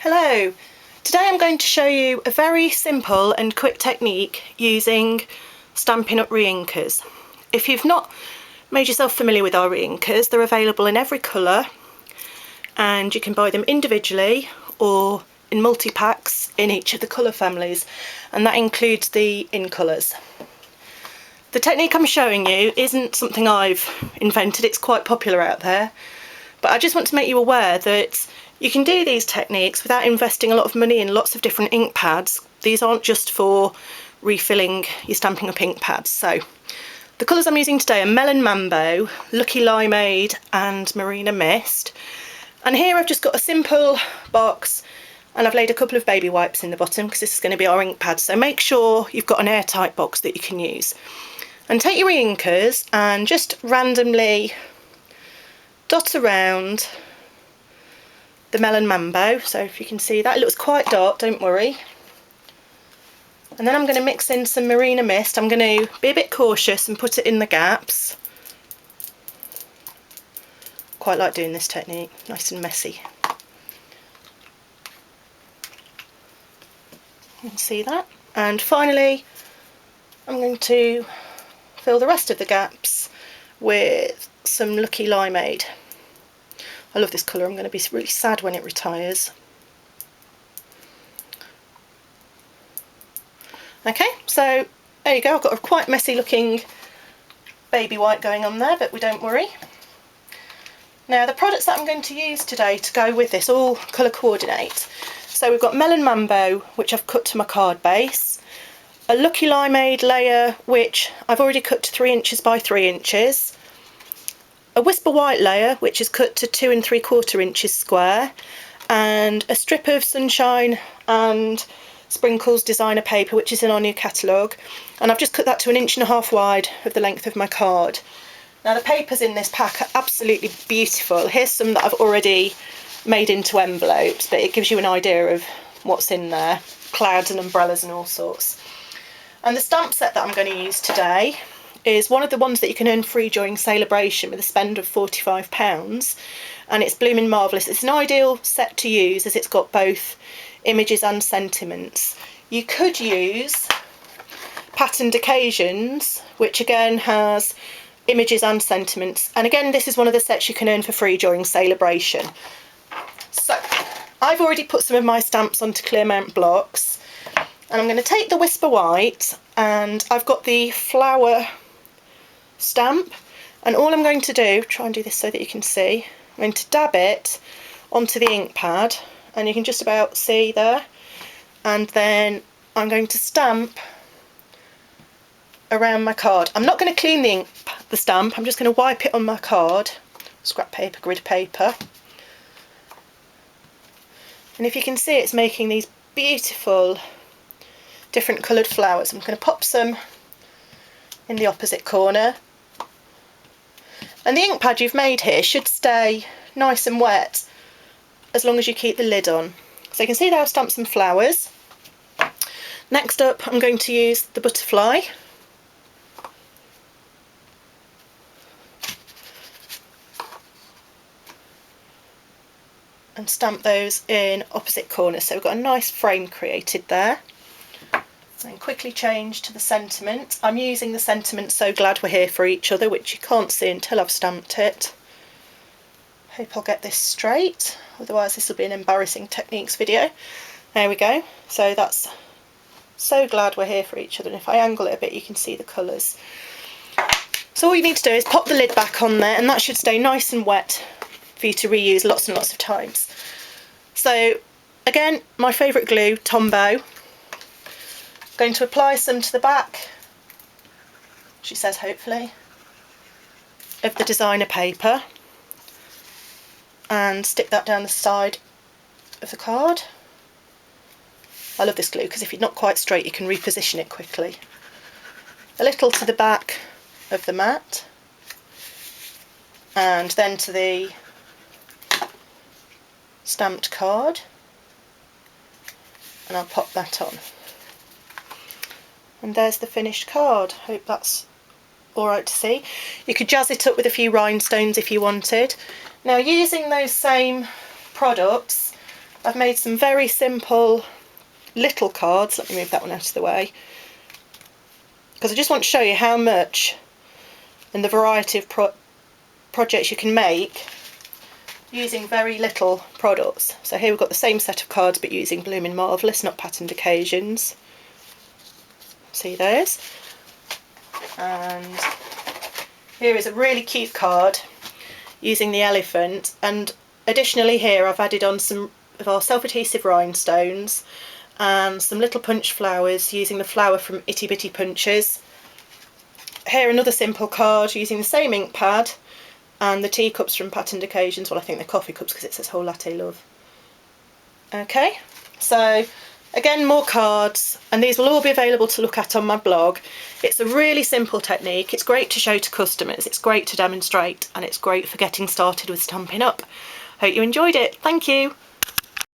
Hello! Today I'm going to show you a very simple and quick technique using Stampin Up reinkers. If you've not made yourself familiar with our reinkers, they're available in every colour and you can buy them individually or in multi-packs in each of the colour families, and that includes the in colours. The technique I'm showing you isn't something I've invented, it's quite popular out there, but I just want to make you aware that you can do these techniques without investing a lot of money in lots of different ink pads. These aren't just for refilling your Stampin' Up ink pads. So the colours I'm using today are Melon Mambo, Lucky Limeade and Marina Mist. And here I've just got a simple box and I've laid a couple of baby wipes in the bottom because this is going to be our ink pad. So make sure you've got an airtight box that you can use. And take your reinkers and just randomly dot around the Melon Mambo. So if you can see that, it looks quite dark, don't worry. And then I'm going to mix in some Marina Mist. I'm going to be a bit cautious and put it in the gaps. Quite like doing this technique, nice and messy. You can see that. And finally, I'm going to fill the rest of the gaps with some Lucky Limeade. I love this colour, I'm going to be really sad when it retires. Okay, so there you go, I've got a quite messy looking baby white going on there, but we don't worry. Now the products that I'm going to use today to go with this all colour coordinate. So we've got Melon Mambo, which I've cut to my card base, a Lucky Limeade layer, which I've already cut to 3 inches by 3 inches, a Whisper White layer, which is cut to 2 3/4 inches square, and a strip of Sunshine and Sprinkles designer paper, which is in our new catalogue, and I've just cut that to 1.5 inches wide of the length of my card. Now the papers in this pack are absolutely beautiful. Here's some that I've already made into envelopes, but it gives you an idea of what's in there, clouds and umbrellas and all sorts. And the stamp set that I'm going to use today is one of the ones that you can earn free during Celebration with a spend of £45, and it's blooming marvellous. It's an ideal set to use as it's got both images and sentiments. You could use Patterned Occasions, which again has images and sentiments, and again this is one of the sets you can earn for free during Celebration. So I've already put some of my stamps onto Clearmount blocks, and I'm going to take the Whisper White, and I've got the flower stamp, and all I'm going to do, try and do this so that you can see, I'm going to dab it onto the ink pad, and you can just about see there, and then I'm going to stamp around my card. I'm not going to clean the stamp, I'm just going to wipe it on my card, scrap paper, grid paper, and if you can see it's making these beautiful different coloured flowers. I'm going to pop some in the opposite corner, and the ink pad you've made here should stay nice and wet as long as you keep the lid on. So you can see there I've stamped some flowers. Next up I'm going to use the butterfly. And stamp those in opposite corners, so we've got a nice frame created there. And quickly change to the sentiment. I'm using the sentiment So Glad We're Here for Each Other, which you can't see until I've stamped it. Hope I'll get this straight, otherwise this will be an embarrassing techniques video. There we go, so that's So Glad We're Here for Each Other, and if I angle it a bit you can see the colours. So all you need to do is pop the lid back on there, and that should stay nice and wet for you to reuse lots and lots of times. So again, my favourite glue, Tombow. Going to apply some to the back, she says hopefully, of the designer paper, and stick that down the side of the card. I love this glue because if you're not quite straight you can reposition it quickly. A little to the back of the mat, and then to the stamped card, and I'll pop that on. And there's the finished card. Hope that's alright to see. You could jazz it up with a few rhinestones if you wanted. Now using those same products, I've made some very simple little cards. Let me move that one out of the way, because I just want to show you how much and the variety of projects you can make using very little products. So here we've got the same set of cards but using Blooming Marvellous, not patterned occasions. See those? And here is a really cute card using the elephant, and additionally here I've added on some of our self-adhesive rhinestones and some little punch flowers using the flower from Itty Bitty Punches. Here another simple card using the same ink pad and the teacups from Patterned Occasions. Well, I think they're coffee cups because it says Whole Latte Love. Okay, so again, more cards, and these will all be available to look at on my blog. It's a really simple technique. It's great to show to customers, it's great to demonstrate, and it's great for getting started with Stampin' Up. Hope you enjoyed it. Thank you.